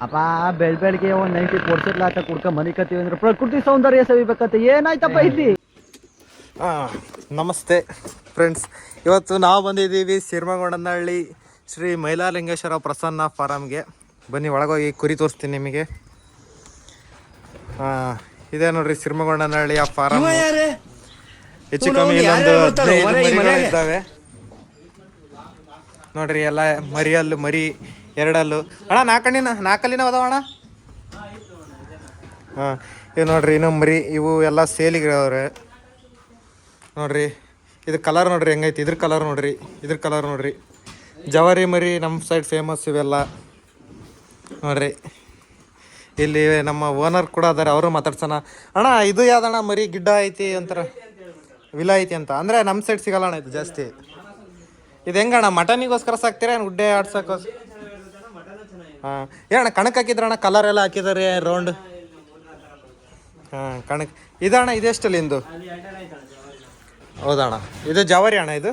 ಅಪ್ಪ ಬೆಳಗ್ಗೆ ಒಂದ್ 90 ಪೋರ್ಸೆಟ್ಲ ಆತ ಕುಡ್ಕ ಮನಿ ಕತ್ತೀವಿ ಅಂದ್ರೆ ಪ್ರಕೃತಿ ಸೌಂದರ್ಯ ಸವಿಬೇಕಂತ ಏನಾಯ್ತಪ್ಪ ಇಲ್ಲಿ. ನಮಸ್ತೆ ಫ್ರೆಂಡ್ಸ್, ಇವತ್ತು ನಾವು ಬಂದಿದ್ದೀವಿ ಸಿರ್ಮಗೊಂಡನಹಳ್ಳಿ ಶ್ರೀ ಮೈಲಾಲಿಂಗೇಶ್ವರ ಪ್ರಸನ್ನ ಫಾರಮ್ಗೆ. ಬನ್ನಿ ಒಳಗೋಗಿ ಕುರಿ ತೋರಿಸ್ತೀನಿ ನಿಮಗೆ. ಇದೇ ನೋಡ್ರಿ ಸಿರ್ಮಗೊಂಡನಹಳ್ಳಿಯ ಫಾರಮ್. ಹೆಚ್ಚು ಕಮ್ಮಿ ಇಲ್ಲೊಂದು 15 ಮರಿಗಳಿದ್ದಾವೆ ನೋಡ್ರಿ. ಎಲ್ಲ ಮರಿಯಲ್ಲು ಮರಿ ಎರಡಲ್ಲು ಅಣ್ಣ, ನಾಲ್ಕಲ್ಲಿನ ಅದಾವ ಅಣ್ಣ. ಇವು ನೋಡ್ರಿ ಇನ್ನೂ ಮರಿ, ಇವು ಎಲ್ಲ ಸೇಲಿಗೆ ಅವ್ರೆ ನೋಡ್ರಿ. ಇದು ಕಲರ್ ನೋಡ್ರಿ ಹೆಂಗೈತಿ, ಇದ್ರ ಕಲರ್ ನೋಡ್ರಿ, ಇದ್ರ ಕಲರ್ ನೋಡ್ರಿ. ಜವಾರಿ ಮರಿ ನಮ್ಮ ಸೈಡ್ ಫೇಮಸ್ ಇವೆಲ್ಲ ನೋಡ್ರಿ. ಇಲ್ಲಿ ನಮ್ಮ ಓನರ್ ಕೂಡ ಅದಾರೆ, ಅವರು ಮಾತಾಡ್ಸೋಣ. ಅಣ್ಣ ಇದು ಯಾವ್ದಣ್ಣ ಮರಿ? ಗಿಡ್ಡ ಐತಿ ಒಂಥರ ವಿಲ ಐತಿ ಅಂತ ಅಂದರೆ ನಮ್ಮ ಸೈಡ್ ಸಿಗಲ್ಲ ಅಣ್ಣ ಇದು ಜಾಸ್ತಿ. ಇದು ಹೆಂಗಣ್ಣ, ಮಟನಿಗೋಸ್ಕರ ಸಾಕ್ತೀರಾ ಏನು ಗುಡ್ಡೆ ಆಡ್ಸೋಕ್ಕೋಸ್ಕರ? ಏನಣ್ಣ ಕಣಕ್ಕೆ ಹಾಕಿದ್ರಣ್ಣ, ಕಲರ್ ಎಲ್ಲ ಹಾಕಿದಾರೆ ರೌಂಡ್. ಕಣಕ್ ಇದಣ್ಣ, ಇದೆಷ್ಟಲ್ಲಿ ಇಂದು? ಹೌದಣ್ಣ, ಇದು ಜವಾರಿ ಅಣ್ಣ ಇದು.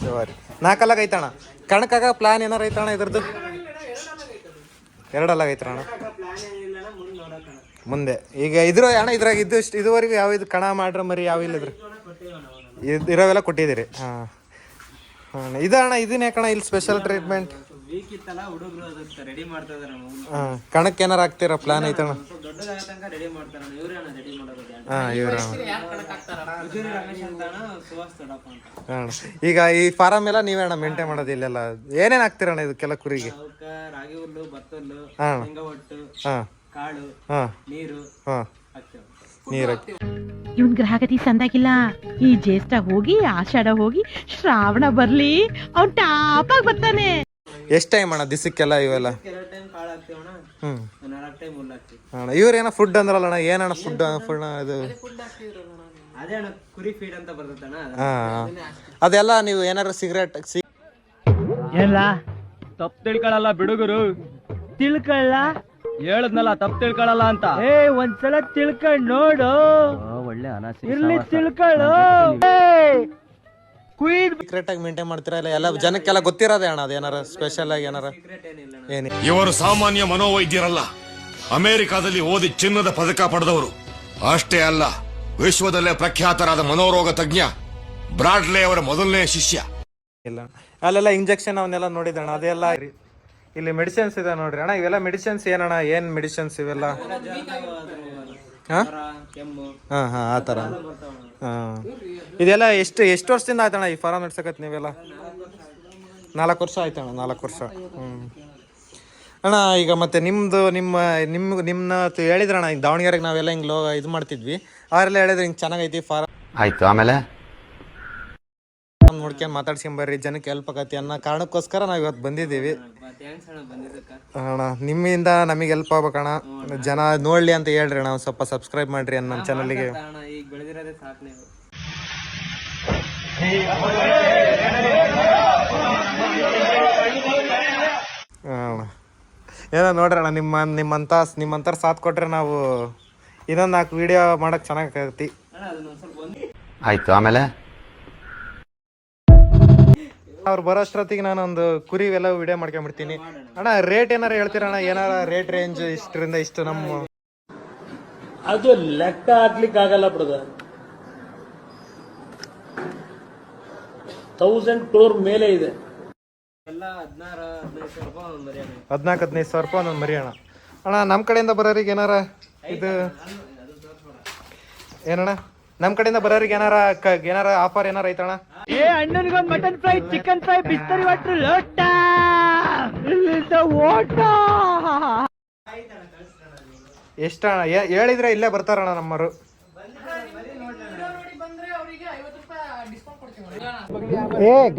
ಜವಾರಿ 4 ಐತಣ್ಣ. ಕಣಕ್ಕಾಗ ಪ್ಲಾನ್ ಏನಾರು ಐತಣ್ಣ ಇದ್ರದ್ದು? 2 ಐತಣ್ಣ ಮುಂದೆ. ಈಗ ಇದ್ರ ಅಣ್ಣ ಇದ್ರಾಗ ಇದುವರೆಗೂ ಯಾವ ಇದು ಕಣ ಮಾಡ್ರ ಮರಿ ಯಾವ ಇಲ್ಲ ಇದ್ರ ಇರೋವೆಲ್ಲ ಕೊಟ್ಟಿದ್ದೀರಿ. ಇದು ಅಣ್ಣ ಇದನ್ನ ಯಾಕಣ್ಣ ಇಲ್ಲಿ ಸ್ಪೆಷಲ್ ಟ್ರೀಟ್ಮೆಂಟ್? ಕಣಕ್ಕೆ ಏನಾರು ಹಾಕ್ತೀರಾ? ಪ್ಲಾನ್ ಐತಣ್ಣ? ಇವ್ರ ಈಗ ಈ ಫಾರಮ್ ಎಲ್ಲ ನೀವೇ ಅಣ್ಣ ಮೇಂಟೈನ್ ಮಾಡೋದು ಇಲ್ಲೆಲ್ಲ? ಏನೇನು ಹಾಕ್ತೀರಣ್ಣ ಇದಕ್ಕೆಲ್ಲ ಕುರಿಗೆ? ನೀರು ಇವನ್ ಗ್ರಹಗತಿ ಸಂದಾಗಿಲ್ಲ. ಈ ಜ್ಯೇಷ್ಠ ಹೋಗಿ ಆಷಾಢ ಹೋಗಿ ಶ್ರಾವಣ ಬರ್ಲಿ ಅವ್ನ್ ಟಾಪ್ ಆಗಿ ಬರ್ತಾನೆ. ಎಷ್ಟು ಟೈಮ್ ಅಣ್ಣ ದಿಸಕ್ಕೆಲ್ಲ ಇವೆಲ್ಲ? ಅಣ್ಣ ಇವ್ರೇನೋ ಫುಡ್ ಅಂದ್ರಲ್ಲ ಅಣ್ಣ, ಏನಣ್ಣ ಫುಡ್? ಇದು ಅದೆಲ್ಲ ನೀವು ಏನಾರು ಸಿಗರೇಟ್ ಎಲ್ಲ ತಪ್ಪು ತಿಳ್ಕೊಳಲ್ಲ ಬಿಡುಗರು, ತಿಳ್ಕೊಳ್ಳ ಹೇಳದ್ನಲ್ಲ ತಪ್ಪು ತಿಳ್ಕೊಳಲ್ಲ ಅಂತ. ಒಂದ್ಸಲ ತಿಳ್ಕೊಂಡ್ ನೋಡು, ಒಳ್ಳೆ ಇರ್ಲಿ ತಿಳ್ಕೊಳ್ಳು. ಸೀಕ್ರೆಟ್ ಆಗಿ ಮೇಂಟೈನ್ ಮಾಡ್ತೀರಾ ಇಲ್ಲ? ಎಲ್ಲ ಜನಕ್ಕೆಲ್ಲ ಗೊತ್ತಿರೋದೇ ಅಣ್ಣ ಅದು ಏನಾರ ಸ್ಪೆಷಲ್ ಆಗಿ ಏನಾರ? ಇವರು ಸಾಮಾನ್ಯ ಮನೋವೈದ್ಯರಲ್ಲ, ಅಮೆರಿಕಾದಲ್ಲಿ ಓದಿ ಚಿನ್ನದ ಪದಕ ಪಡೆದವರು. ಅಷ್ಟೇ ಅಲ್ಲ, ವಿಶ್ವದಲ್ಲೇ ಪ್ರಖ್ಯಾತರಾದ ಮನೋರೋಗ ತಜ್ಞ ಬ್ರಾಡ್ಲೆ ಅವರ ಮೊದಲನೇ ಶಿಷ್ಯ. ಇಲ್ಲ ಅಲ್ಲೆಲ್ಲ ಇಂಜೆಕ್ಷನ್ ಅವನ್ನೆಲ್ಲ ನೋಡಿದಣ್ಣ, ಅದೆಲ್ಲ. ಇಲ್ಲಿ ಮೆಡಿಸಿನ್ಸ್ ಇದೆ ನೋಡ್ರಿ ಅಣ್ಣ. ಇವೆಲ್ಲ ಮೆಡಿಸಿನ್ಸ್ ಏನಣ್ಣ? ಏನ್ ಮೆಡಿಸಿನ್ಸ್ ಇವೆಲ್ಲ? ಆ ಥರ. ಇದೆಲ್ಲ ಎಷ್ಟು ವರ್ಷದಿಂದ ಆಯ್ತಣ್ಣ ಈ ಫಾರಂ ನಡ್ಸಕತ್ ನೀವೆಲ್ಲ? 4 ವರ್ಷ ಆಯ್ತಣ್ಣ. 4 ವರ್ಷ. ಅಣ್ಣ ಈಗ ಮತ್ತೆ ನಿಮ್ಮನ್ನ ಹೇಳಿದ್ರಣ್ಣ, ಈಗ ದಾವಣಗೆರೆಗೆ ನಾವೆಲ್ಲ ಹಿಂಗೆ ಇದು ಮಾಡ್ತಿದ್ವಿ, ಅವರೆಲ್ಲ ಹೇಳಿದ್ರೆ ಹಿಂಗೆ ಚೆನ್ನಾಗೈತಿ ಫಾರಂ. ಆಯ್ತು, ಆಮೇಲೆ ನೋಡ್ಕೊಂಡು ಮಾತಾಡ್ಸ್ಕೊಂಬರ್ರಿ, ಜನಕ್ಕೆ ಹೆಲ್ಪ್ ಆಗತ್ತೆ ಅನ್ನೋ ಕಾರಣಕ್ಕೋಸ್ಕರ ನಾವು ಇವತ್ತು ಬಂದಿದ್ದೀವಿ ಅಣ್ಣ. ನಿಮ್ಮಿಂದ ನಮಗೆ ಹೆಲ್ಪ್ ಆಗ್ಬೇಕಣ್ಣ, ಜನ ನೋಡ್ಲಿ ಅಂತ ಹೇಳ್ರಿ ಅಣ್ಣ. ಸ್ವಲ್ಪ ಸಬ್ಸ್ಕ್ರೈಬ್ ಮಾಡ್ರಿ ನನ್ನ ಚಾನಲ್ಗೆ. ಏನೋ ನೋಡ್ರಿ ಅಣ್ಣ, ನಿಮ್ಮಂತರ ಸಾಥ್ ಕೊಟ್ರೆ ನಾವು ಇನ್ನೊಂದು 4 ವಿಡಿಯೋ ಮಾಡಕ್ ಚೆನ್ನಾಗೈತಿ. ಆಯ್ತು, ಆಮೇಲೆ ಅವ್ರು ಬರೋಷ್ಟೊತ್ತಿಗೆ ನಾನೊಂದು ಕುರಿ ಎಲ್ಲ ವಿಡಿಯೋ ಮಾಡ್ಕೊಂಡ್ಬಿಡ್ತೀನಿ ಅಣ್ಣ. ರೇಟ್ ಏನಾರ ಹೇಳ್ತೀರಣ್ಣ? ಏನಾರ ರೇಟ್ ರೇಂಜ್ ಇಷ್ಟರಿಂದ ಇಷ್ಟು ನಮ್ಮ ಅದು ಲೆಕ್ಕ ಹಾಕ್ಲಿಕ್ಕೆ ಆಗಲ್ಲ ಬ್ರದರ್. 1000 crore ಮೇಲೆ ಇದೆ. 14-15 ಸಾವಿರ ರೂಪಾಯಿ ಒಂದೊಂದು ಮರಿ ಅಣ್ಣ. ಅಣ್ಣ ನಮ್ಮ ಕಡೆಯಿಂದ ಬರೋರಿಗೆ ಏನಾರ ಇದು ಏನಣ್ಣ? ನಮ್ಮ ಕಡೆಯಿಂದ ಬರೋರಿಗೆ ಏನಾರ ಆಫರ್ ಏನಾರ ಐತಣ್ಣ? ಅಣ್ಣನಿಗೊಂದು mutton fry, chicken fry, Bisleri water ಲೋಟ ಓಟ. ಎಷ್ಟಣ್ಣ ಹೇಳಿದ್ರೆ ಇಲ್ಲೇ ಬರ್ತಾರಣ್ಣ ನಮ್ಮರು.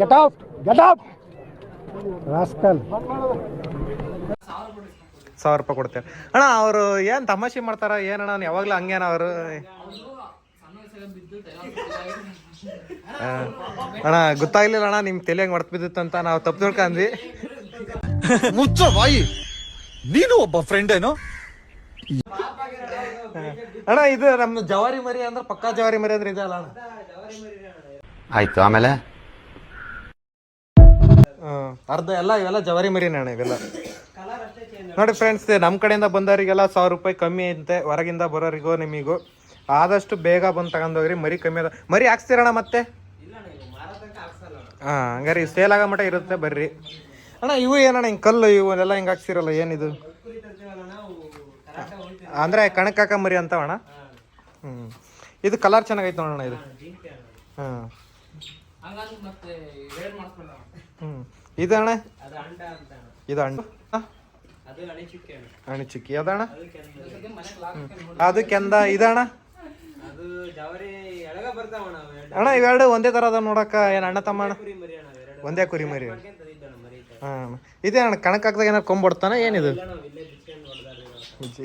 Get out rascal. 1000 ರೂಪಾಯಿ ಕೊಡ್ತೇವೆ ಅಣ್ಣ. ಅವರು ಏನು ತಮಾಷೆ ಮಾಡ್ತಾರ ಏನಣ್ಣ? ಯಾವಾಗ್ಲೂ ಹಂಗೇನ ಅವರು? ಅಣ್ಣ ಗೊತ್ತಾಗ್ಲಿಲ್ಲ ಅಣ್ಣ, ನಿಮ್ ತಲೆ ಹೆಂಗ್ ಹೊಡೆದ್ ಬಿದ್ದಿತ್ತು ಅಂತ ನಾವು ತಪ್ಪು ತಿಳ್ಕೊಂಡ್ವಿ. ಮುಚ್ಚ ಬಾಯಿ, ನೀನು ಒಬ್ಬ ಫ್ರೆಂಡ್ ಏನೋ? ಅಣ್ಣ ಇದು ನಮ್ಮ ಜವಾರಿ ಮರಿ ಅಂದ್ರೆ ಪಕ್ಕಾ ಜವಾರಿ ಮರಿ ಅಂದ್ರೆ ಇದೆ ಅಲ್ಲ ಅಣ್ಣ? ಆಯ್ತು, ಆಮೇಲೆ ಅರ್ಧ ಎಲ್ಲ ಇವೆಲ್ಲ ಜವಾರಿ ಮರಿನೇ ಅಣ್ಣ ಇವೆಲ್ಲ. ನೋಡಿ ಫ್ರೆಂಡ್ಸ್, ನಮ್ಮ ಕಡೆಯಿಂದ ಬಂದವರಿಗೆಲ್ಲ 1000 ರೂಪಾಯಿ ಕಮ್ಮಿ ಐತೆ, ಹೊರಗಿಂದ ಬರೋರಿಗೂ ನಿಮಗೂ ಆದಷ್ಟು ಬೇಗ ಬಂದು ತಗೊಂಡೋಗ್ರಿ. ಮರಿ ಕಮ್ಮಿ ಅದ. ಮರಿ ಹಾಕ್ಸ್ತೀರಣ್ಣ ಮತ್ತೆ? ಹಾಂ, ಹಂಗಾರೆ ಸೇಲ್ ಆಗೋ ಮಟ್ಟ ಇರುತ್ತೆ, ಬರ್ರಿ ಅಣ್ಣ. ಇವು ಏನಣ್ಣ ಹಿಂಗೆ ಕಲ್ಲು ಇವನ್ನೆಲ್ಲ ಹಿಂಗೆ ಹಾಕ್ಸಿರಲ್ಲ, ಏನಿದು? ಅಂದರೆ ಕಣಕ್ಕಾಕ ಮರಿ ಅಂತವಣ್ಣ. ಇದು ಕಲರ್ ಚೆನ್ನಾಗೈತೆ ನೋಡೋಣ ಇದು. ಹಾಂ, ಇದು ಅಣ್ಣ, ಇದು ಅಣ್ಣ ಅಣಿಚುಕ್ಕಿ ಅದಣ್ಣ. ಅದು ಕೆಂದ ಇದಣ್ಣ. ಅಣ್ಣ ಇವೆರಡು ಒಂದೇ ಥರ ಅದ ನೋಡಕ್ಕ. ಏನು ಅಣ್ಣ ತಮ್ಮ ಅಣ್ಣ? ಒಂದೇ ಕುರಿ ಮರಿ. ಹಾಂ, ಇದೇ ಅಣ್ಣ ಕಣಕ್ಕಾಕ್ದಾಗ ಏನಾರು ಕೊಂಬಿಡ್ತಾನ ಏನಿದು?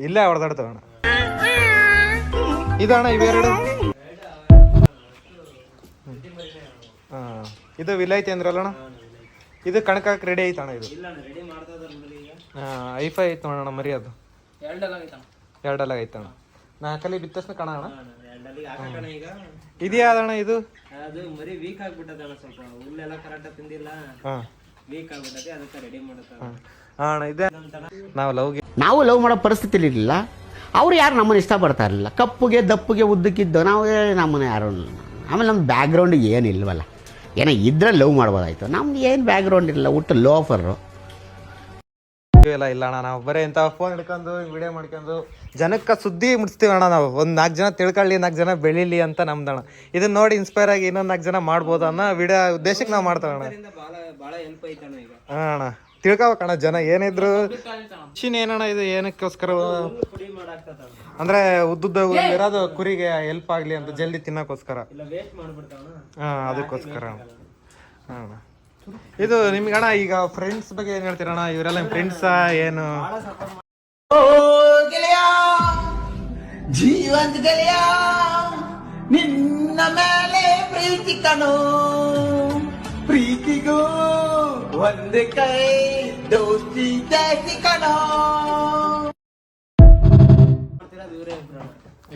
ಇಲ್ಲೇ ಹೊಡೆದಾಡ್ತಾವಣ್ಣ. ಇದಣ್ಣ ಇವೆರಡು. ಹಾಂ, ಇದು ವಿಲೈತಿ ಅಂದ್ರಲ್ಲಣ್ಣ. ಇದು ಕಣಕ್ಕಾಕ್ ರೆಡಿ ಐತಣ್ಣ ಇದು. ಹಾಂ, ಐಫೈ ಐತೆ ನೋಡೋಣ ಮರಿ. ಅದು ಎರಡಲ್ಲ ಐತಣ್ಣ. ನಾಲ್ಕಲ್ಲಿ ಬಿತ್ತಸ್ನ ಕಣ ಅಣ್ಣ. ಇದೆಯಾ ಅದಣ್ಣ ಇದು? ಮರಿ ವೀಕ್ ಆಗ್ಬಿಟ್ಟದಣ್ಣ, ಸ್ವಲ್ಪ ಹುಲ್ಲೆಲ್ಲ ಕರೆಕ್ಟ್ ತಿಂದಿಲ್ಲ, ವೀಕ್ ಆಗ್ಬಿಟ್ಟದೆ, ಅದಕ್ಕೆ ರೆಡಿ ಮಾಡುತ್ತಾರೆ. ಅಣ್ಣ ಇದೆ. ನಾವು ಲವ್ ಮಾಡೋ ಪರಿಸ್ಥಿತಿಲಿ ಇರಲಿಲ್ಲ. ಅವ್ರು ಯಾರು ನಮ್ಮನ್ನು ಇಷ್ಟಪಡ್ತಾ ಇರಲಿಲ್ಲ. ಕಪ್ಪುಗೆ ದಪ್ಪುಗೆ ಉದ್ದಕ್ಕಿದ್ದು ನಾವು ನಮ್ಮನ್ನ ಯಾರು. ಆಮೇಲೆ ನಮ್ಮ ಬ್ಯಾಕ್ಗ್ರೌಂಡ್ ಏನಿಲ್ವಲ್ಲ, ಏನೋ ಇದ್ರೆ ಲವ್ ಮಾಡ್ಬೋದಾಯ್ತು. ನಮ್ದು ಏನು ಬ್ಯಾಕ್ಗ್ರೌಂಡ್ ಇಲ್ಲ, ಒಟ್ಟು ಲೋಫರು ಇಲ್ಲ ಇಲ್ಲ ಅಣ್ಣ. ನಾವು ಬರೀ ಇಂಥ ಫೋನ್ ಹಿಡ್ಕೊಂಡು ವಿಡಿಯೋ ಮಾಡ್ಕೊಂಡು ಜನಕ್ಕೆ ಸುದ್ದಿ ಮುಟ್ಸ್ತೀವಿ ಅಣ್ಣ. ನಾವು ಒಂದು 4 ಜನ ತಿಳ್ಕೊಳ್ಳಿ, 4 ಜನ ಬೆಳೀಲಿ ಅಂತ ನಮ್ದಣ್ಣ. ಇದನ್ನ ನೋಡಿ ಇನ್ಸ್ಪೈರ್ ಆಗಿ ಇನ್ನೊಂದು 4 ಜನ ಮಾಡ್ಬೋದು ಅನ್ನೋ ವಿಡಿಯೋ ಉದ್ದೇಶಕ್ಕೆ ನಾವು ಮಾಡ್ತೇವೆ ಅಣ್ಣ. ಹಾಂ ಅಣ್ಣ, ತಿಳ್ಕೊಬೇಕಣ್ಣ ಜನ ಏನಿದ್ರು. ಚಿನ್ ಏನಣ್ಣ ಇದು ಏನಕ್ಕೋಸ್ಕರ ಅಂದ್ರೆ ಉದ್ದುದ್ದ ಇರೋದು ಕುರಿಗೆ ಹೆಲ್ಪ್ ಆಗಲಿ ಅಂತ ಜಲ್ದಿ ತಿನ್ನೋಕ್ಕೋಸ್ಕರ. ಹಾಂ, ಅದಕ್ಕೋಸ್ಕರ. ಹಾಂ, ಇದು ನಿಮ್ಗೆ ಅಣ್ಣ ಈಗ ಫ್ರೆಂಡ್ಸ್ ಬಗ್ಗೆ ಏನು ಹೇಳ್ತೀರಣ್ಣ? ಇವರೆಲ್ಲ ಫ್ರೆಂಡ್ಸಾ ಏನು? ಜೀವಂತ ಗೆಳೆಯ ನಿನ್ನ ಮೇಲೆ ಪ್ರೀತಿ ಕಣೋ, ಪ್ರೀತಿಗೂ ಒಂದೇ ಕೈ ದೋಸ್ತಿ ಜಾಸ್ತಿ ಕಣೋ.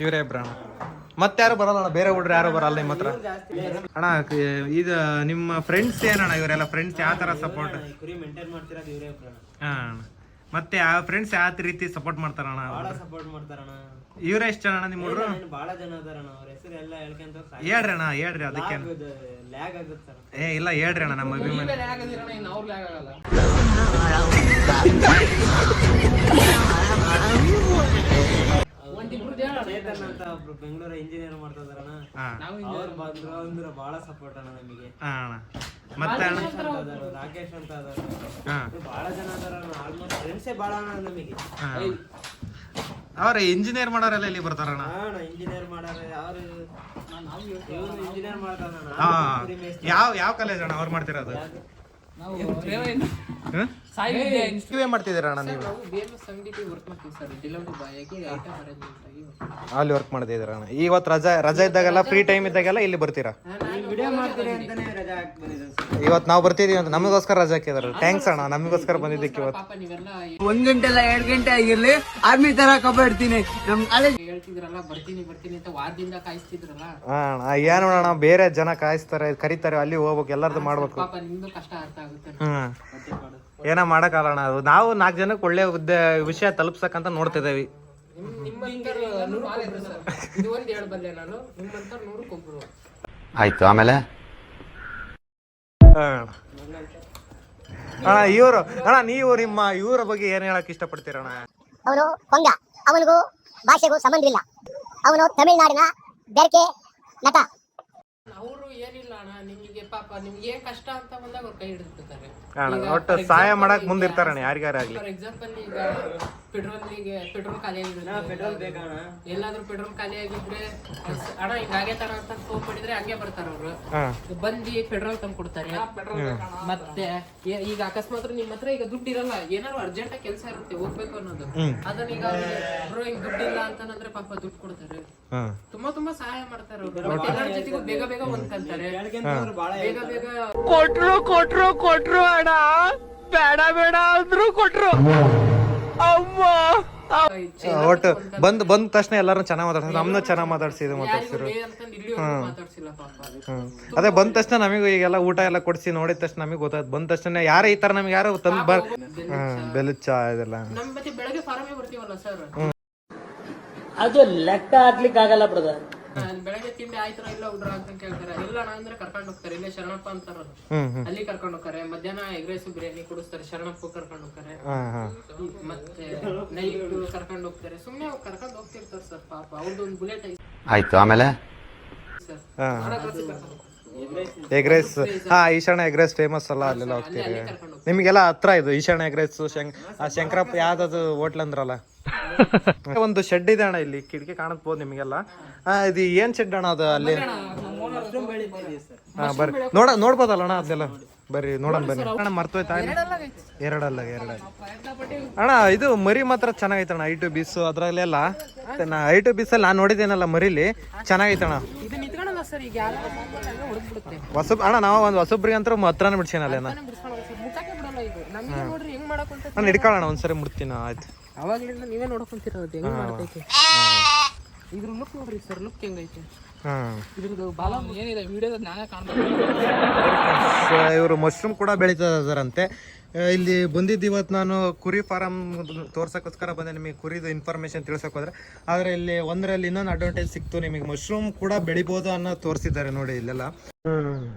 ಇವರೇ ಬ್ರಣ. ಮತ್ತೆ ಯಾರು ಬರಲ್ಲ ಅಣ್ಣ? ಬೇರೆ ಹುಡ್ರು ಯಾರು ಬರಲ್ಲ ನಿಮ್ಮ ಹತ್ರ ಅಣ್ಣ? ಇದು ನಿಮ್ಮ ಫ್ರೆಂಡ್ಸ್ ಏನಣ್ಣ? ಇವರೆಲ್ಲ ಫ್ರೆಂಡ್ಸ್ ಯಾವ ತರ ಸಪೋರ್ಟ್? ಹಾಂ, ಮತ್ತೆ ಯಾವ ಫ್ರೆಂಡ್ಸ್ ಯಾವ ರೀತಿ ಸಪೋರ್ಟ್ ಮಾಡ್ತಾರಣ್ಣ? ಇವರೇ ಎಷ್ಟು ಜನ ಅಣ್ಣ ನಿಮ್ಮ ಹುಡ್ರು? ಬಹಳ ಜನ ಅದಾರಣ್ಣ, ಅವ್ರ ಹೆಸರು ಎಲ್ಲ ಹೇಳ್ಕೊಂತ ಹೇಳ್ರಿ ಅಣ್ಣ, ಹೇಳ್ರಿ. ಅದಕ್ಕೆ ಲ್ಯಾಗ್ ಆಗುತ್ತೆ ಸರ್. ಇಲ್ಲ ಹೇಳ್ರಿ ಅಣ್ಣ, ನಮ್ಮ ಅಭಿಮಾನಿ. ಚೇತನ್ ಅಂತ ಒಬ್ರು ಬೆಂಗಳೂರು ಇಂಜಿನಿಯರ್ ಮಾಡ್ತಾ ಇದಾರಣ್ಣ, ಅವ್ರು ಬಂದ್ರು ಅಂದ್ರೆ ಬಹಳ ಸಪೋರ್ಟ್ ಅಣ್ಣ ನಮಗೆ. ಮತ್ತೆ ರಾಕೇಶ್ ಅಂತ ಅದಾರ, ಬಹಳ ಜನ ಅದಾರ. ಆಲ್ಮೋಸ್ಟ್ ಫ್ರೆಂಡ್ಸೇ ಬಹಳ ಅಣ್ಣ ನಮಗೆ. ಅವ್ರ ಇಂಜಿನಿಯರ್ ಮಾಡೋರೆಲ್ಲ ಇಲ್ಲಿ ಬರ್ತಾರಣ್ಣ? ಇಂಜಿನಿಯರ್ ಮಾಡಾರ. ಅವ್ರು ಇಂಜಿನಿಯರ್ ಮಾಡ್ತಾರಣ್ಣ. ಯಾವ ಕಾಲೇಜ್ ಅಣ್ಣ ಅವ್ರು ಮಾಡ್ತಿರೋದು? ನೀವೇ ಮಾಡ್ತಿದ್ದೀರ ಅಣ್ಣ? ನೀವು ಅಲ್ಲಿ ವರ್ಕ್ ಮಾಡ್ತಿದ್ದೀರ ಅಣ್ಣ? ಇವತ್ತು ರಜಾ ಇದ್ದಾಗೆಲ್ಲ, ಫ್ರೀ ಟೈಮ್ ಇದ್ದಾಗೆಲ್ಲ ಇಲ್ಲಿ ಬರ್ತೀರಾ? ಇವತ್ತು ನಾವು ಬರ್ತಿದೀವಿ ಅಂತ ನಮಗೋಸ್ಕರ ರಜಾ ಹಾಕಿದಾರೆ. ಥ್ಯಾಂಕ್ಸ್ ಅಣ್ಣ, ನಮಗೋಸ್ಕರ ಬಂದಿದ್ದಕ್ಕೆ. ಇವತ್ತು 1 ಗಂಟೆ ಅಲ್ಲ 2 ಗಂಟೆ ಆಗಿರ್ಲಿ, ಆರ್ಮಿ ತರ ಕಬ್ಬಡ್ತೀನಿ. ನಮ್ ಕಾಲೇಜ್ ಹೇಳ್ತಿದ್ರಲ್ಲ ಬರ್ತೀನಿ ಅಂತ ವಾರದಿಂದ ಕಾಯಿಸ್ತಿದ್ರಲ್ಲ. ಏನ್ ನೋಡೋಣ, ಬೇರೆ ಜನ ಕಾಯಿಸ್ತಾರೆ, ಕರೀತಾರೆ, ಅಲ್ಲಿ ಹೋಗ್ಬೇಕು, ಎಲ್ಲರದ್ದು ಮಾಡ್ಬೇಕು. ನಿಮ್ದು ಕಷ್ಟ ಅರ್ಥ ಆಗುತ್ತೆ. ಏನೋ ಮಾಡಕ್ಕಾಗಲ್ಲ ಅದು. ನಾವು 4 ಜನಕ್ಕೆ ಒಳ್ಳೆ ವಿಷಯ ತಲುಪ್ಸಕ್ಕಂತ ನೋಡ್ತಿದ್ದೇವೆ. ಆಯ್ತು, ಆಮೇಲೆ ಅಣ್ಣ ಇವರು ಅಣ್ಣ, ನೀವು ನಿಮ್ಮ ಇವರ ಬಗ್ಗೆ ಏನ್ ಹೇಳಕ್ ಇಷ್ಟಪಡ್ತೀರಣ್ಣ? ಅವನು ಕೊಂಗ, ಅವನಿಗೂ ಭಾಷೆಗೂ ಸಂಬಂಧವಿಲ್ಲ. ಅವನು ತಮಿಳುನಾಡಿನ ಬೆರಕೆ ನಟ. ಅವರು ಏನಿಲ್ಲ ಅಣ್ಣ, ನಿಮಗೆ ಪಾಪ ನಿಮ್ಗೆ ಏನ್ ಕಷ್ಟ ಅಂತ ಬಂದಾಗ ಅವ್ರು ಕೈ ಹಿಡಿದಿರ್ತಾರೆ. ಒಟ್ಟು ಸಹಾಯ ಮಾಡಕ್ ಮುಂದಿರ್ತಾರಣ್ಣ ಯಾರಿಗಾರಾಗ್ಲಿ. ಫಾರ್ ಎಕ್ಸಾಂಪಲ್ ಈಗ ಪೆಟ್ರೋಲ್ ಖಾಲಿ ಆಗಿರುತ್ತೆ, ಪೆಟ್ರೋಲ್ ಬೇಕಣ್ಣ. ಎಲ್ಲಾದ್ರೂ ಪೆಟ್ರೋಲ್ ಖಾಲಿ ಆಗಿದ್ರೆ ಅಣ್ಣ ಹಿಂಗಾಗೇತಾರ ಅಂತ ಫೋನ್ ಮಾಡಿದ್ರೆ ಹಂಗೆ ಬರ್ತಾರ ಅವ್ರು, ಬಂದು ಪೆಟ್ರೋಲ್ ತಂದು ಕೊಡ್ತಾರೆ. ಮತ್ತೆ ಈಗ ಅಕಸ್ಮಾತ್ ನಿಮ್ ಹತ್ರ ಈಗ ದುಡ್ಡು ಇರಲ್ಲ, ಏನಾದ್ರು ಅರ್ಜೆಂಟ್ ಆಗಿ ಕೆಲಸ ಇರುತ್ತೆ, ಹೋಗ್ಬೇಕು ಅನ್ನೋದು, ಅದನ್ನ ಈಗ ಹಿಂಗ್ ದುಡ್ಡಿಲ್ಲ ಅಂತಂದ್ರೆ ಪಾಪ ದುಡ್ಡು ಕೊಡ್ತಾರೆ. ತುಂಬಾ ಸಹಾಯ ಮಾಡ್ತಾರೆ ಅವ್ರು. ಎಲ್ಲರ ಜೊತೆಗೂ ಬೇಗ ಬೇಗ ಹೊಂದ್ಕೊಂತಾರೆ. ಬೇಗ ಬೇಗ ಕೊಟ್ರು ಅಣ್ಣ, ಬೇಡ ಅಂದ್ರು ಕೊಟ್ರು. ಅಮ್ಮ ಒಟ್ಟು ಬಂದ ತಕ್ಷಣ ಎಲ್ಲಾರು ಚೆನ್ನಾಗಿ ಮಾತಾಡ್ತಾರೆ, ನಮ್ನ ಚೆನ್ನಾಗಿ ಮಾತಾಡ್ಸಿದ್ರು ಮಾತಾಡ್ಸಿರು. ಮಾತಾಡ್ಸಿಲ್ಲ ಪಾಪ. ಅದೇ ಬಂದ ತಕ್ಷಣ ನಮಗೂ ಈಗೆಲ್ಲ ಊಟ ಎಲ್ಲ ಕೊಡ್ಸಿ ನೋಡಿದ ತಕ್ಷಣ ನಮಗೆ ಗೊತ್ತಾಯ್ತು. ಬಂದ ತಕ್ಷಣ ಯಾರೇ ಈ ತರ ನಮ್ಗೆ ಯಾರು ತಂದು ಬೆಲ್ಲದ ಚಾ ಇದೆಲ್ಲ. ನಮ್ ಮತ್ತೆ ಬೆಳಗ್ಗೆ ಫಾರಮೇ ಬರ್ತೀವಲ್ಲ ಸರ್, ಅದು ಲೆಕ್ಕ ಹಾಕ್ಲಿಕ್ಕೆ ಆಗಲ್ಲ ಬ್ರದರ್. ಬೆಳಗ್ಗೆ ತಿಂಡಿ ಆಯ್ತರ ಇಲ್ಲ ಹುಡ್ರ ಅಂತ ಕೇಳ್ತಾರೆ. ಇಲ್ಲ ಅಂದ್ರೆ ಕರ್ಕೊಂಡು ಹೋಗ್ತಾರೆ, ಇಲ್ಲೇ ಶರಣಪ್ಪ ಅಂತಾರಲ್ಲ ಅಲ್ಲಿ ಕರ್ಕೊಂಡು ಹೋಗ್ತಾರೆ. ಮಧ್ಯಾಹ್ನ ಎಗ್ ರೈಸ್ ಬಿರಿಯಾನಿ ಕೊಡಿಸ್ತಾರೆ, ಶರಣಪ್ಪ ಕರ್ಕೊಂಡು ಹೋಗ್ತಾರೆ. ಮತ್ತೆ ನೈಟ್ ಕರ್ಕೊಂಡು ಹೋಗ್ತಾರೆ. ಸುಮ್ನೆ ಕರ್ಕೊಂಡು ಹೋಗ್ತಿರ್ತಾರೆ ಸರ್ ಪಾಪ. ಅವ್ರದ್ದು ಒಂದು ಬುಲೆಟ್ ಐತೆ ಆಯ್ತು. ಆಮೇಲೆ ಸರ್, ಎಗ್ ರೈಸ್. ಈಶಾನ್ಯ ಎಗ್ ರೈಸ್ ಫೇಮಸ್ ಅಲ್ಲ, ಅಲ್ಲೆಲ್ಲ ಹೋಗ್ತೀರಿ. ನಿಮಗೆಲ್ಲ ಹತ್ರ ಇದು ಈಶಾನ್ಯ ಎಗ್ ರೈಸ್. ಶಂಕರಪ್ಪ ಯಾವ್ದದು ಹೋಟ್ಲ್ ಅಂದ್ರಲ್ಲ, ಒಂದು ಶೆಡ್ ಇದೆ ಅಣ್ಣ, ಇಲ್ಲಿ ಕಿಟಕಿ ಕಾಣಬಹುದು ನಿಮಗೆಲ್ಲ. ಇದು ಏನ್ ಶೆಡ್ ಅಣ್ಣ ಅದು? ಅಲ್ಲಿ ಬರ್ರಿ ನೋಡ್ಬೋದಲ್ಲ ಅಣ್ಣ ಅದನ್ನೆಲ್ಲ, ಬರ್ರಿ ನೋಡೋಣ ಬನ್ನಿ ಅಣ್ಣ. ಮರ್ತೋಯ್ತಾ? ಎರಡಲ್ಲ ಅಣ್ಣ. ಇದು ಮರಿ ಮಾತ್ರ ಚೆನ್ನಾಗೈತಣ್ಣ, ಐಟು ಬೀಸು ಅದ್ರಲ್ಲೆಲ್ಲ. ಐಟು ಬೀಸಲ್ಲಿ ನಾನು ನೋಡಿದ್ದೇನಲ್ಲ ಮರಿಲಿ, ಚೆನ್ನಾಗೈತಣ್ಣ. ಹೊಸಬ್ ಅಣ್ಣ, ನಾವು ಒಂದು ಹೊಸಬ್ರಿಗೆ ಅಂತ ಹತ್ರನೇ ಬಿಡ್ಸೀನಲ್ಲ ನಾನು ಹಿಡ್ಕೊಳ್ಳೋಣ ಒಂದ್ಸರಿ ಮುಡ್ತೀನಿ. ಆಯ್ತು, ಅವಾಗ್ಲಿಂದ ನೀವೇ ನೋಡ್ಕೊಂತಿರೋದು ಹೆಂಗ್ ಮಾಡ್ತೈತೆ. ಇದ್ರ ಲುಕ್ ನೋಡ್ರಿ ಸರ್, ಲುಕ್ ಹೆಂಗೈತೆ. ಇದ್ರದ್ದು ಬಾಲ ಏನಿದೆ ವಿಡಿಯೋದ ನಾನೇ ಕಾಣ್ಬೇಕು. ಇವರು ಮಶ್ರೂಮ್ ಕೂಡ ಬೆಳೀತದಂತೆ. ಇಲ್ಲಿ ಬಂದಿದ್ದು ಇವತ್ತು ನಾನು ಕುರಿ ಫಾರಂ ತೋರ್ಸಕ್ಕೋಸ್ಕರ ಬಂದೆ, ನಿಮಗೆ ಕುರಿದು ಇನ್ಫಾರ್ಮೇಶನ್ ತಿಳ್ಸಕ್ ಹೋದ್ರೆ. ಆದ್ರೆ ಇಲ್ಲಿ ಒಂದರಲ್ಲಿ ಇನ್ನೊಂದು ಅಡ್ವಾಂಟೇಜ್ ಸಿಕ್ತು ನಿಮಗೆ, ಮಶ್ರೂಮ್ ಕೂಡ ಬೆಳಿಬೋದು ಅನ್ನೋ ತೋರಿಸಿದ್ದಾರೆ ನೋಡಿ ಇಲ್ಲೆಲ್ಲ.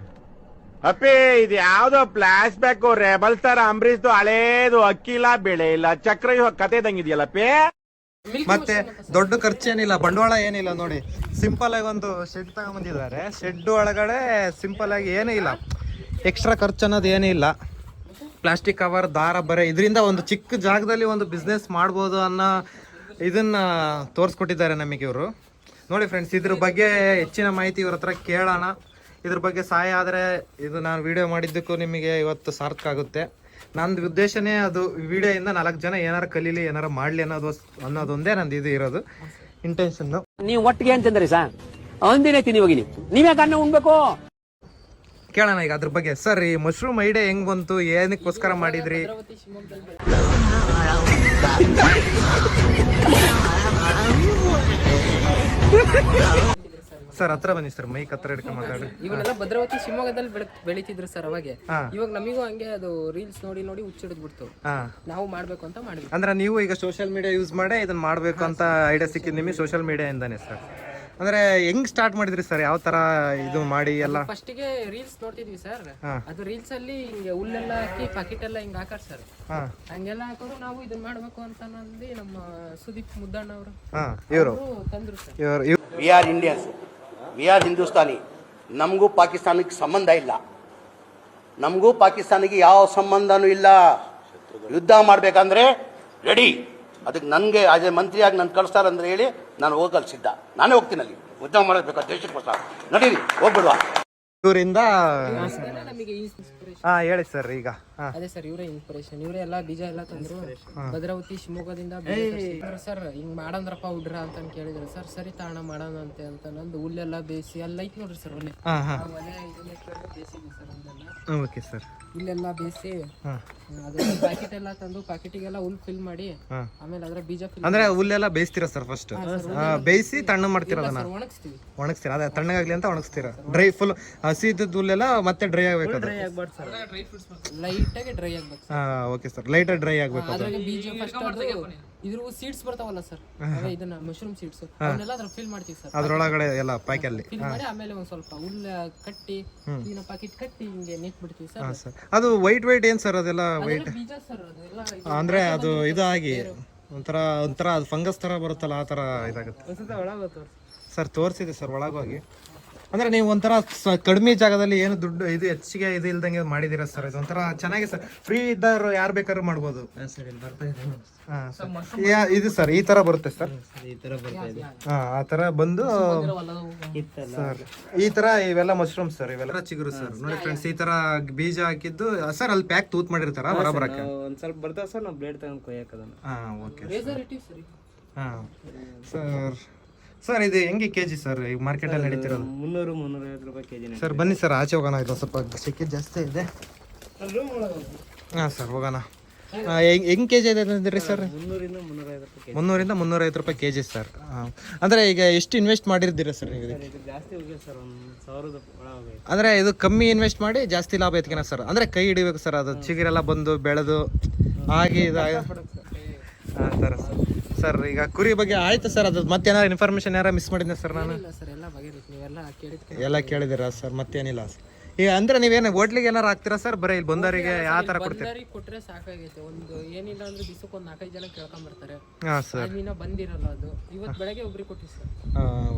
ಅಪ್ಪಿ ಇದು ಯಾವ್ದೋ ಫ್ಲಾಶ್ ಬ್ಯಾಕ್ ರೆಬಲ್ ತರ ಅಂಬರೀಶ್ದು ಹಳೇದು ಅಕ್ಕಿ ಇಲ್ಲ ಬೆಳೆ ಇಲ್ಲ ಚಕ್ರ ಕತೆ ಇದಂಗಿದೆಯಲ್ಲಪ್ಪಿ. ಮತ್ತೆ ದೊಡ್ಡ ಖರ್ಚೇನಿಲ್ಲ, ಬಂಡವಾಳ ಏನಿಲ್ಲ ನೋಡಿ. ಸಿಂಪಲ್ ಆಗಿ ಒಂದು ಶೆಡ್ ತಗೊಂಡ್ಬಂದಿದ್ದಾರೆ. ಶೆಡ್ ಒಳಗಡೆ ಸಿಂಪಲ್ ಆಗಿ ಏನೂ ಇಲ್ಲ, ಎಕ್ಸ್ಟ್ರಾ ಖರ್ಚು ಅನ್ನೋದು ಏನೂ ಇಲ್ಲ. ಪ್ಲಾಸ್ಟಿಕ್ ಕವರ್, ದಾರ, ಬರೆ ಇದರಿಂದ ಒಂದು ಚಿಕ್ಕ ಜಾಗದಲ್ಲಿ ಒಂದು ಬಿಸ್ನೆಸ್ ಮಾಡ್ಬೋದು ಅನ್ನೋ ಇದನ್ನ ತೋರಿಸ್ಕೊಟ್ಟಿದ್ದಾರೆ ನಮಗೆ ಇವರು. ನೋಡಿ ಫ್ರೆಂಡ್ಸ್, ಇದ್ರ ಬಗ್ಗೆ ಹೆಚ್ಚಿನ ಮಾಹಿತಿ ಇವ್ರ ಹತ್ರ ಕೇಳೋಣ. ಇದ್ರ ಬಗ್ಗೆ ಸಹಾಯ ಆದರೆ ಇದು ನಾನು ವಿಡಿಯೋ ಮಾಡಿದ್ದಕ್ಕೂ ನಿಮಗೆ ಇವತ್ತು ಸಾರ್ಥಕ ಆಗುತ್ತೆ. ನಂದು ಉದ್ದೇಶನೇ ಅದು, ವಿಡಿಯೋಯಿಂದ 4 ಜನ ಏನಾರು ಕಲೀಲಿ, ಏನಾರು ಮಾಡಲಿ ಅನ್ನೋದೊಂದೇ ನಂದು ಇದು ಇರೋದು ಇಂಟೆನ್ಷನ್. ನೀವು ಒಟ್ಟಿಗೆ ಅಂತಂದ್ರಿ ಸರ್ ಒಂದಿನ ತಿನ್ನಿ ಹೋಗಿ ನೀವೇ ಅನ್ನ ಉಣ್ಬೇಕು. ಕೇಳೋಣ ಈಗ ಅದ್ರ ಬಗ್ಗೆ. ಸರ್, ಈ ಮಶ್ರೂಮ್ ಐಡಿಯಾ ಹೆಂಗ್ ಬಂತು, ಏನಕ್ಕೋಸ್ಕರ ಮಾಡಿದ್ರಿ? ಸರ್ ಹತ್ರ ಬನ್ನಿ ಸರ್, ಮೈಕ್ ಹತ್ರ ಹಿಡ್ಕೊಂಡು ಮಾತಾಡಿ. ಇವನ್ನೆಲ್ಲ ಭದ್ರಾವತಿ ಶಿವಮೊಗ್ಗದಲ್ಲಿ ಬೆಳಿತಿದ್ರು ಸರ್ ಅವಾಗೆ. ಇವಾಗ ನಮಗೂ ಹಂಗೆ ಅದು ರೀಲ್ಸ್ ನೋಡಿ ನೋಡಿ ಹುಚ್ಚಿಡಿದ್ ಬಿಡ್ತು, ನಾವು ಮಾಡ್ಬೇಕು ಅಂತ ಮಾಡಿದ್ವಿ. ಅಂದ್ರೆ ನೀವು ಈಗ ಸೋಷಿಯಲ್ ಮೀಡಿಯಾ ಯೂಸ್ ಮಾಡಿ ಇದನ್ನ ಮಾಡ್ಬೇಕು ಅಂತ ಐಡಿಯಾ ಸಿಕ್ಕಿದ್ ನಿಮಗೆ ಸೋಷಿಯಲ್ ಮೀಡಿಯಾ ಇಂದಾನೆ ಸರ್? ಅಂದ್ರೆ ಹೆಂಗ್ ಸ್ಟಾರ್ಟ್ ಮಾಡಿದ್ರಿ ಸರ್, ಯಾವ ತರ ಇದು ಮಾಡಿ ಎಲ್ಲ? ಫಸ್ಟಿಗೆ ರೀಲ್ಸ್ ನೋಡ್ತಿದ್ವಿ ಸರ್. ಅದು ರೀಲ್ಸ್ ಅಲ್ಲಿ ಹಿಂಗೆ ಹುಲ್ಲೆಲ್ಲ ಹಾಕಿ ಪಾಕೆಟ್ ಎಲ್ಲ ಹಿಂಗ್ ಹಾಕಾರ್ ಸರ್. ಹಂಗೆಲ್ಲ ಹಾಕೋರು ನಾವು ಇದನ್ನ ಮಾಡ್ಬೇಕು ಅಂತ ನಂದಿ ನಮ್ಮ ಸುದೀಪ್ ಮುದ್ದಣ್ಣ ಅವರು ಇವರು ತಂದ್ರು sir. We are Indians, we are Hindustani. ನಮಗೂ ಪಾಕಿಸ್ತಾನಕ್ಕೆ ಸಂಬಂಧ ಇಲ್ಲ, ನಮಗೂ ಪಾಕಿಸ್ತಾನಿಗೆ ಯಾವ ಸಂಬಂಧನೂ ಇಲ್ಲ. ಯುದ್ಧ ಮಾಡ್ಬೇಕಂದ್ರೆ ರೆಡಿ. ಅದಕ್ಕೆ ನನಗೆ ಆಸ್ ಎ ಮಂತ್ರಿಯಾಗಿ ನಾನು ಕಳಿಸ್ತಾರಂದ್ರೆ ಹೇಳಿ ನಾನು ಹೋಗಲು ಸಿದ್ಧ. ನಾನೇ ಹೋಗ್ತೀನಿ ಅಲ್ಲಿ ಯುದ್ಧ ಮಾಡಬೇಕು ದೇಶಕ್ಕೋಸ್ಕರ. ನಡೀರಿ ಹೋಗ್ಬಿಡುವ. ಇವರಿಂದ ನಮಗೆ ಹೇಳಿ ಸರ್. ಈಗ ಅದೇ ಸರ್, ಇವರೇ ಇನ್ಸ್ಪಿರೇಷನ್. ಇವರೇ ಎಲ್ಲ ಬೀಜ ಎಲ್ಲ ತಂದ್ರು ಭದ್ರಾವತಿ ಶಿವಮೊಗ್ಗದಿಂದ ಸರ್. ಹಿಂಗ್ ಮಾಡಂದ್ರಪ್ಪ ಹುಡ್ರ ಅಂತ ಕೇಳಿದ್ರು ಸರ್. ಸರಿ ತಾಣ ಮಾಡೋಣ ಅಂತ ನಂದು ಹುಲ್ಲೆಲ್ಲ ಬೇಯಿಸಿ ಅಲ್ಲಿ ಐತಿ ನೋಡ್ರಿ ಸರ್ ಒಲೆ. ಬೇಯಿಸಿದ್ವಿ ಸರ್ ಒಂದೆಲ್ಲ. Okay sir. ಇಲ್ಲೆಲ್ಲ ಬೇಯಿಸಿ ಅದೆಲ್ಲ ಪ್ಯಾಕೆಟ್ ಎಲ್ಲ ತಂದು ಪ್ಯಾಕೆಟಿಗೆಲ್ಲ ಹುಲ್ ಫಿಲ್ ಮಾಡಿ ಆಮೇಲೆ ಅದ್ರ ಬೀಜ ಅಂದ್ರೆ ಹುಲ್ಲೆಲ್ಲ ಬೇಯಿಸ್ತೀರಾ ಸರ್? ಫಸ್ಟ್ ಬೇಯಿಸಿ ತಣ್ಣ ಮಾಡ್ತೀರಾ? ಅದನ್ನ ಒಣಗಿಸ್ತೀರಾ? ಅದೇ ತಣ್ಣಗಾಗ್ಲಿ ಅಂತ ಒಣಗಿಸ್ತೀರಾ? ಡ್ರೈ ಫುಲ್ ಹಸಿ ಇದ್ದದ್ದು ಹುಲ್ಲೆಲ್ಲ ಮತ್ತೆ ಡ್ರೈ ಆಗ್ಬೇಕು? ಲೈಟ್ ಆಗಿ ಡ್ರೈ ಆಗ್ಬೇಕು. ಓಕೆ ಸರ್, ಲೈಟ್ ಆಗಿ ಡ್ರೈ ಆಗ್ಬೇಕು. ಅದ್ರಾಗ ಬೀಜ ಫಸ್ಟ್ ಇದ್ರ ಸೀಡ್ಸ್ ಬರ್ತಾವಲ್ಲ ಸರ್, ಇದನ್ನ ಮಶ್ರೂಮ್ ಸೀಡ್ಸ್ ಅವನ್ನೆಲ್ಲ ಅದ್ರ ಫಿಲ್ ಮಾಡ್ತೀವಿ ಸರ್. ಅದ್ರೊಳಗಡೆ ಎಲ್ಲ ಪ್ಯಾಕಲ್ಲಿ ಫಿಲ್ ಮಾಡಿ ಆಮೇಲೆ ಒಂದ್ ಸ್ವಲ್ಪ ಹುಲ್ಲ ಕಟ್ಟಿ ಇದನ್ನ ಪ್ಯಾಕೆಟ್ ಕಟ್ಟಿ ಹಿಂಗೆ ನೆಟ್ ಬಿಡ್ತೀವಿ ಸರ್. ಅದು ವೈಟ್ ಏನ್ ಸರ್? ಅದೆಲ್ಲ ವೈಟ್ ಬೀಜ ಸರ್ ಅದೆಲ್ಲ. ಅಂದ್ರೆ ಅದು ಇದಾಗಿ ಒಂಥರ ಅದು ಫಂಗಸ್ ತರ ಬರುತ್ತಲ್ಲ, ಆ ತರ ಇದಾಗುತ್ತೆ ಸರ್. ತೋರಿಸಿದೆ ಸರ್ ಒಳಗೋಗಿ. ಅಂದ್ರೆ ನೀವು ಒಂಥರ ಕಡಿಮೆ ಜಾಗದಲ್ಲಿ ಏನು ದುಡ್ಡು ಇದು ಹೆಚ್ಚಿಗೆ ಇದು ಇಲ್ದಂಗೆ ಮಾಡಿದಿರ ಸರ್. ಇದು ಒಂಥರ ಚೆನ್ನಾಗಿ ಸರ್. ಫ್ರೀ ಇದ್ದವರು ಯಾರು ಬೇಕಾದ್ರೂ ಮಾಡ್ಬೋದು. ಇದು ಸರ್ ಈ ತರ ಬರುತ್ತೆ ಸರ್. ಆ ತರ ಬಂದು ಸರ್ ಈ ತರ ಇವೆಲ್ಲ ಮಶ್ರೂಮ್ ಸರ್, ಇವೆಲ್ಲ ಚಿಗುರು ಸರ್. ನೋಡಿ ಫ್ರೆಂಡ್ಸ್, ಈ ತರ ಬೀಜ ಹಾಕಿದ್ದು ಸರ್. ಅಲ್ಲಿ ಪ್ಯಾಕ್ ತೂತ್ ಮಾಡಿರ್ತಾರ ಬರಬರಕ್ಕೆ? ಒಂದ್ ಸ್ವಲ್ಪ ಬರ್ತಾವ ಸರ್, ನಾವು ಬ್ಲೇಡ್ ತಗೊಂಡ್ ಕೊಯ್ಯಕ್ ಅದನ್ನ. Okay sir. ಸರ್ ಇದು ಹೆಂಗೆ ಕೆಜಿ ಸರ್ ಈಗ ಮಾರ್ಕೆಟ್ ಅಲ್ಲಿ ನಡೀತಿರೋದು? 300-350 ರೂಪಾಯಿ ಕೆಜಿ ಸರ್. ಬನ್ನಿ ಸರ್, ಆಚೆ ಹೋಗೋಣ. ಇದು ಸ್ವಲ್ಪ ಸೆಕೆ ಜಾಸ್ತಿ ಇದೆ. ಸರ್ ಹೋಗೋಣ. ಹೆಂಗ್ ಕೆಜಿ ಇದೆ ಅಂದ್ರಿ ಸರ್? 300 300 ರೂಪಾಯಿ ಕೆಜಿ ಸರ್. ಅಂದ್ರೆ ಈಗ ಎಷ್ಟು ಇನ್ವೆಸ್ಟ್ ಮಾಡಿರ್ತೀರಾ ಸರ್ ನೀವು? ಜಾಸ್ತಿ ಹೋಗಿದೆ ಸರ್, 1000 ಒಳಗೆ. ಅಂದ್ರೆ ಇದು ಕಮ್ಮಿ ಇನ್ವೆಸ್ಟ್ ಮಾಡಿ ಜಾಸ್ತಿ ಲಾಭ ಐತೇನ ಸರ್? ಅಂದ್ರೆ ಕೈ ಹಿಡಿಬೇಕು ಸರ್, ಅದು ಚಿಗುರೆಲ್ಲ ಬಂದು ಬೆಳೆದು ಹಾಗೆ ಸರ್. ಸರ್ ಈಗ ಕುರಿ ಬಗ್ಗೆ ಆಯ್ತು ಸರ್, ಅದು ಮತ್ತೇನಾರು ಇನ್ಫಾರ್ಮೇಶನ್ ಯಾರು ಮಿಸ್ ಮಾಡಿದ್ನ ಸರ್? ನಾನು ಎಲ್ಲ ಕೇಳಿದಿರಾ ಸರ್? ಮತ್ತೇನಿಲ್ಲ ಸರ್. ಈಗ ಅಂದ್ರೆ ನೀವೇನು ಹೋಟ್ಲಿಗೆ ಏನಾರು ಹಾಕ್ತೀರಾ ಸರ್? ಬರೀ ಇಲ್ಲಿ ಬಂದವರಿಗೆ ಯಾವ ತರ ಕೊಡ್ತೀರಾ? ಕೊಟ್ರೆ ಸಾಕಾಗೈತೆ. ಒಂದು ಏನಿಲ್ಲ ಅಂದ್ರೆ ದಿವಸಕ್ಕೆ ಒಂದು 4-5 ಜನ ಕೇಳ್ಕೊಂಡ್ ಬರ್ತಾರೆ. ಹಾಂ ಸರ್. ದಿನ ಬಂದಿರಲ್ಲ ಅದು. ಇವತ್ತು ಬೆಳಗ್ಗೆ ಒಬ್ರಿಗೆ ಕೊಟ್ಟಿವಿ ಸರ್.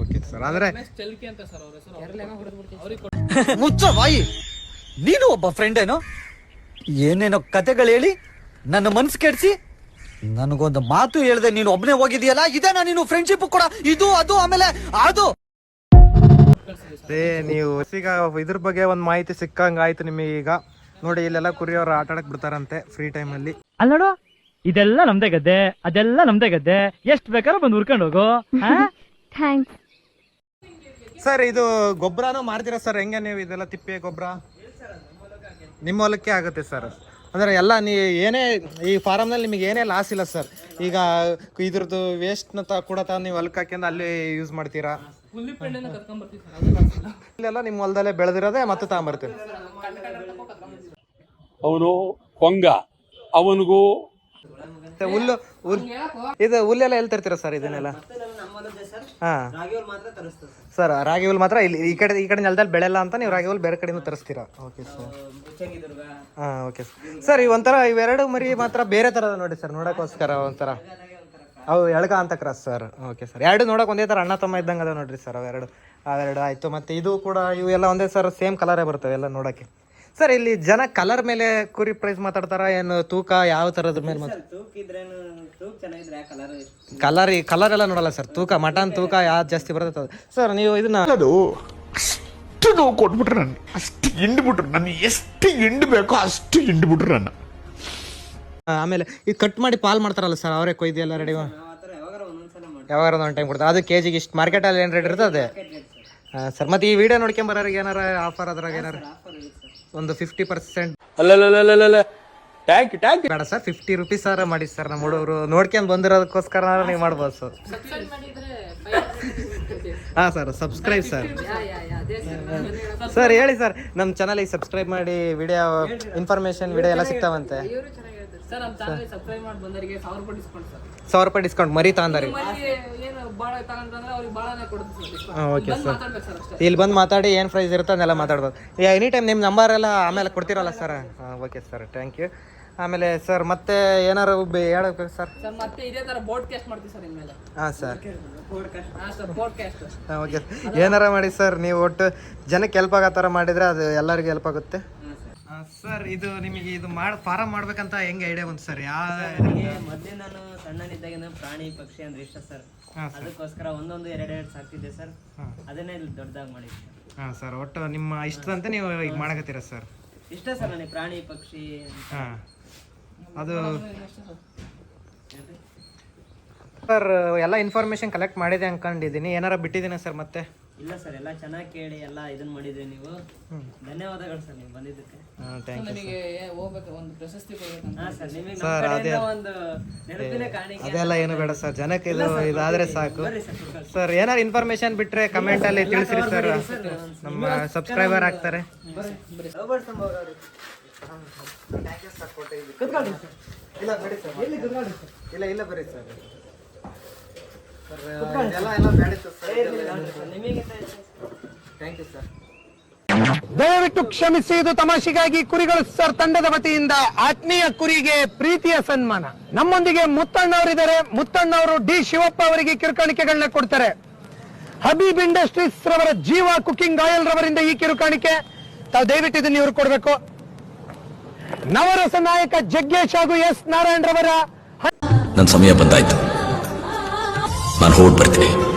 Okay sir. ಅಂದ್ರೆ ಚಲ್ಕಿ ಅಂತ ಸರ್ ಅವ್ರ ಹೆಸರು. ಯಾರೆಲ್ಲ ಹೊಡೆದ್ಬಿಡ್ತೀವಿ. ಮುಚ್ಚ ಬಾಯಿ, ನೀನು ಒಬ್ಬ ಫ್ರೆಂಡ್ ಏನೋ? ಏನೇನೋ ಕತೆಗಳು ಹೇಳಿ ನನ್ನ ಮನ್ಸು ಕೆಡಿಸಿ ನನಗೊಂದು ಮಾತು ಹೇಳ್ದೆ ನೀನು ಒಬ್ಬನೇ ಹೋಗಿದೀಯಲ್ಲ, ಇದೇನಾ ನೀನು ಫ್ರೆಂಡ್ಶಿಪ್ ಕೂಡ? ಇದು ಅದು ಆಮೇಲೆ ಅದು ನೀವು ಈಗ ಇದ್ರ ಬಗ್ಗೆ ಒಂದು ಮಾಹಿತಿ ಸಿಕ್ಕಂಗ ಆಯ್ತು ನಿಮಗೆ. ಈಗ ನೋಡಿ, ಇಲ್ಲೆಲ್ಲ ಕುರಿಯವರು ಆಟ ಆಡಕ್ ಬಿಡ್ತಾರಂತೆ ಫ್ರೀ ಟೈಮ್ ಅಲ್ಲಿ. ಅಲ್ಲಿ ನೋಡು, ಇದೆಲ್ಲ ನಮ್ದೇ ಗದ್ದೆ, ಅದೆಲ್ಲ ನಮ್ದೇ ಗದ್ದೆ, ಎಷ್ಟು ಬೇಕಾದ್ರೂ ಬಂದು ಹುರ್ಕೊಂಡು ಹೋಗು. ಥ್ಯಾಂಕ್ಸ್. ಸರ್ ಇದು ಗೊಬ್ಬರನೂ ಮಾರ್ತೀರಾ ಸರ್? ಹೆಂಗೆ ನೀವು ಇದೆಲ್ಲ ತಿಪ್ಪೆ ಗೊಬ್ಬರ ನಿಮ್ಮ ಹೊಲಕ್ಕೆ ಆಗುತ್ತೆ ಸರ್? ಅಂದರೆ ಎಲ್ಲ ಏನೇ ಈ ಫಾರಮ್ನಲ್ಲಿ ನಿಮಗೆ ಏನೇ ಲಾಸ್ ಇಲ್ಲ ಸರ್. ಈಗ ಇದ್ರದ್ದು ವೇಸ್ಟ್ನ ಕೂಡ ನೀವು ಹೊಲಕ್ಕೆ ಹಾಕ್ಯಂಡು ಅಲ್ಲಿ ಯೂಸ್ ಮಾಡ್ತೀರಾ? ಇಲ್ಲೆಲ್ಲ ನಿಮ್ಮ ಹೊಲದಲ್ಲೇ ಬೆಳೆದಿರೋದೇ ಮತ್ತೆ ತಗೊಂಬರ್ತೀವಿ. ಅವನು ಕೊಂಗ, ಅವನಿಗೂ ಹುಲ್ಲು ಇದು ಹುಲ್ಲೆಲ್ಲ ಎಲ್ಲಿ ತರ್ತೀರಾ ಸರ್ ಇದನ್ನೆಲ್ಲ? ಹಾಂ ಸರ್, ರಾಗಿ ಹುಲ್ ಮಾತ್ರ ಇಲ್ಲಿ ಈ ಕಡೆ ನೆಲದಲ್ಲಿ ಬೆಳೆಯಲ್ಲ ಅಂತ ನೀವು ರಾಗಿ ಹುಲ್ ಬೇರೆ ಕಡೆಯಿಂದ ತರಿಸ್ತೀರಾ? Okay sir. ಹಾಂ ಓಕೆ ಸರ್. ಒಂಥರ ಇವೆರಡು ಮರಿ ಮಾತ್ರ ಬೇರೆ ಥರದ ನೋಡಿ ಸರ್, ನೋಡೋಕ್ಕೋಸ್ಕರ ಒಂಥರ ಅವು ಎಳ್ಗ ಅಂತ ಕ್ರಾಸ್ ಸರ್. Okay sir. ಎರಡು ನೋಡೋಕೆ ಒಂದೇ ಥರ ಅಣ್ಣ ತಮ್ಮ ಇದ್ದಂಗೆ ಅದ ನೋಡ್ರಿ ಸರ್. ಅವೆರಡು ಆಯಿತು. ಮತ್ತು ಇದು ಕೂಡ ಇವು ಎಲ್ಲ ಒಂದೇ ಸರ್, ಸೇಮ್ ಕಲರೇ ಬರ್ತವೆ ಎಲ್ಲ ನೋಡೋಕ್ಕೆ. ಸರ್ ಇಲ್ಲಿ ಜನ ಕಲರ್ ಮೇಲೆ ಕುರಿ ಪ್ರೈಸ್ ಮಾತಾಡ್ತಾರ ಏನು ತೂಕ ಯಾವ ಥರದ ಮೇಲೆ? ಕಲರ್ ಎಲ್ಲ ನೋಡಲ್ಲ ಸರ್, ತೂಕ ಮಟನ್ ತೂಕ ಯಾವ್ದು ಜಾಸ್ತಿ ಬರ್ತದೆ ಸರ್. ನೀವು ಇದನ್ನ ಅಷ್ಟು ನೋವು ಕೊಟ್ಬಿಟ್ರೆ ನಾನು, ಅಷ್ಟು ಹಿಂಡ್ಬಿಟ್ರು ನಾನು, ಎಷ್ಟು ಹಿಂಡ್ಬೇಕೋ ಅಷ್ಟು ಹಿಂಡ್ಬಿಟ್ರು ನನ್ನ. ಆಮೇಲೆ ಇದು ಕಟ್ ಮಾಡಿ ಪಾಲ್ ಮಾಡ್ತಾರಲ್ಲ ಸರ್, ಅವರೇ ಕೊಯ್ದು ಎಲ್ಲ ರೆಡಿ ಯಾವಾಗ ಒಂದು ಟೈಮ್ ಕೊಡ್ತಾರೆ. ಅದು ಕೆಜಿಗೆ ಇಷ್ಟು ಮಾರ್ಕೆಟಲ್ಲಿ ಏನು ರೇಟ್ ಇರ್ತದೆ ಸರ್? ಮತ್ತು ಈ ವಿಡಿಯೋ ನೋಡ್ಕೊಂಬರೋರಿಗೆ ಏನಾರ ಆಫರ್ ಅದ್ರಾಗ ಏನಾರ ಒಂದು 50% ಬೇಡ ಸರ್, 50 ರೂಪೀಸ್ ಸರ್ ಮಾಡಿ ಸರ್. ನಮ್ಮ ಹುಡುಗರು ನೋಡ್ಕೊಂಡು ಬಂದಿರೋದಕ್ಕೋಸ್ಕರ ನೀವು ಮಾಡ್ಬೋದು ಸರ್. ಹಾಂ ಸರ್, ಸಬ್ಸ್ಕ್ರೈಬ್ ಸರ್. ಸರ್ ಹೇಳಿ ಸರ್, ನಮ್ಮ ಚಾನಲಿಗೆ ಸಬ್ಸ್ಕ್ರೈಬ್ ಮಾಡಿ, ವಿಡಿಯೋ ಇನ್ಫಾರ್ಮೇಶನ್ ವಿಡಿಯೋ ಎಲ್ಲ ಸಿಗ್ತಾವಂತೆ. ಸರ್ ನಮ್ಮ ಚಾನಲ್ ಸಬ್ಸ್ಕ್ರೈಬ್ ಮಾಡಿ ಬಂದವರಿಗೆ 1000 ರೂಪಾಯಿ ಡಿಸ್ಕೌಂಟ್ ಸರ್. 1000 ರೂಪಾಯಿ ಡಿಸ್ಕೌಂಟ್ ಮರಿ ತಗೊಂಡ್ರಿ? ಏನು ಭಾಳ ತಗೊಂಡ್ರೆ ಅವ್ರಿಗೆ ಭಾಳನೇ ಕೊಡ್ತೀವಿ ಸರ್. Okay sir. ಇಲ್ಲಿ ಬಂದು ಮಾತಾಡಿ ಏನು ಪ್ರೈಸ್ ಇರುತ್ತೆ ಅದನ್ನೆಲ್ಲ ಮಾತಾಡ್ಬೋದು. ಎನಿ ಟೈಮ್ ನಿಮ್ಮ ನಂಬರ್ ಎಲ್ಲ ಆಮೇಲೆ ಕೊಡ್ತೀರಲ್ಲ ಸರ್? ಹಾಂ ಓಕೆ ಸರ್, ಥ್ಯಾಂಕ್ ಯು. ಆಮೇಲೆ ಸರ್ ಮತ್ತೆ ಏನಾರು ಹೇಳಬೇಕು ಸರ್? ಸರ್ ಮತ್ತೆ ಇದೇ ಥರ ಬೋರ್ಡ್ ಕ್ಯಾಸ್ಟ್ ಮಾಡ್ತೀವಿ ಸರ್ ಇನ್ಮೇಲೆ. ಹಾಂ ಸರ್. ಹಾಂ ಸರ್, ಬೋರ್ಡ್ ಕ್ಯಾಸ್ಟ್. ಹಾಂ ಓಕೆ. ಏನಾರ ಮಾಡಿ ಸರ್, ನೀವು ಒಟ್ಟು ಜನಕ್ಕೆ ಹೆಲ್ಪ್ ಆಗೋ ಥರ ಮಾಡಿದರೆ ಅದು ಎಲ್ಲರಿಗೂ ಹೆಲ್ಪ್ ಆಗುತ್ತೆ ಸರ್. ಇದು ನಿಮಗೆ ಇದು ಫಾರಮ್ ಮಾಡ್ಬೇಕಂತ ಹೆಂಗೆ ಐಡಿಯಾ ಬಂತು ಸರ್? ಮೊದಲೇ ನಾನು ಸಣ್ಣನಿದ್ದಾಗಿನ ಪ್ರಾಣಿ ಪಕ್ಷಿ ಅಂದ್ರೆ ಇಷ್ಟ ಸರ್. ಅದಕ್ಕೋಸ್ಕರ ಒಂದೊಂದು ಎರಡೆರಡು ಸಾಕ್ತಿದ್ದೆ ಸರ್. ಅದನ್ನೇ ದೊಡ್ಡದಾಗಿ ಮಾಡಿದ್ದೆ. ಹಾಂ ಸರ್, ಒಟ್ಟು ನಿಮ್ಮ ಇಷ್ಟದಂತೆ ನೀವು ಈಗ ಮಾಡಕತ್ತೀರಾ ಸರ್? ಇಷ್ಟ ಸರ್ ನನಗೆ ಪ್ರಾಣಿ ಪಕ್ಷಿ. ಹಾಂ, ಅದು ಸರ್ ಎಲ್ಲ ಇನ್ಫಾರ್ಮೇಶನ್ ಕಲೆಕ್ಟ್ ಮಾಡಿದೆ ಅನ್ಕೊಂಡಿದ್ದೀನಿ. ಏನಾರ ಬಿಟ್ಟಿದ್ದೀನ ಸರ್ ಮತ್ತೆ? ಇಲ್ಲ ಸರ್, ಎಲ್ಲ ಚೆನ್ನಾಗಿ ಕೇಳಿ ಎಲ್ಲ ಇದನ್ನ ಮಾಡಿದ್ರಿ ನೀವು. ಧನ್ಯವಾದಗಳು ಸರ್ ನೀವು ಬಂದಿದ್ದಕ್ಕೆ. Thank you. ನಿಮಗೆ ಹೋಗ್ಬೇಕು, ಒಂದು ಪ್ರಶಸ್ತಿ ಕೊಡ್ಬೇಕು. ಹಾಂ ಸರ್, ನಿಮಗೆ ಸರ್ ಅದೇ ಒಂದು ನೆನಪಿನ ಕಾಣಿಕೆ. ಅದೆಲ್ಲ ಏನು ಬೇಡ ಸರ್, ಜನಕ್ಕೆ ಇದಾದರೆ ಸಾಕು ಸರ್. ಏನಾರು ಇನ್ಫಾರ್ಮೇಶನ್ ಬಿಟ್ಟರೆ ಕಮೆಂಟಲ್ಲಿ ತಿಳಿಸ್ರಿ ಸರ್, ನಮ್ಮ ಸಬ್ಸ್ಕ್ರೈಬರ್ ಆಗ್ತಾರೆ. ಇಲ್ಲ ಬರ್ರಿ ಸರ್. Thank you sir. ದಯವಿಟ್ಟು ಕ್ಷಮಿಸಿ, ಇದು ತಮಾಷೆಗಾಗಿ ಕುರಿಗಳು ಸರ್ ತಂಡದ ವತಿಯಿಂದ ಆತ್ಮೀಯ ಕುರಿಗೆ ಪ್ರೀತಿಯ ಸನ್ಮಾನ. ನಮ್ಮೊಂದಿಗೆ ಮುತ್ತಣ್ಣವರಿದ್ದಾರೆ. ಮುತ್ತಣ್ಣವರು ಡಿ ಶಿವಪ್ಪ ಅವರಿಗೆ ಕಿರುಕಾಣಿಕೆಗಳನ್ನ ಕೊಡ್ತಾರೆ. ಹಬೀಬ್ ಇಂಡಸ್ಟ್ರೀಸ್ ರವರ ಜೀವ ಕುಕಿಂಗ್ ಆಯಿಲ್ ರವರಿಂದ ಈ ಕಿರುಕಾಣಿಕೆ. ತಾವು ದಯವಿಟ್ಟು ಇದನ್ನು ಇವರು ಕೊಡಬೇಕು. ನವರಸ ನಾಯಕ ಜಗ್ಗೇಶ್ ಹಾಗೂ ಎಸ್ ನಾರಾಯಣ್ ರವರ ನನ್ನ ಸಮಯ ಬಂದಾಯ್ತು, ನಾನು ಹೊರಟು ಬರ್ತೀನಿ.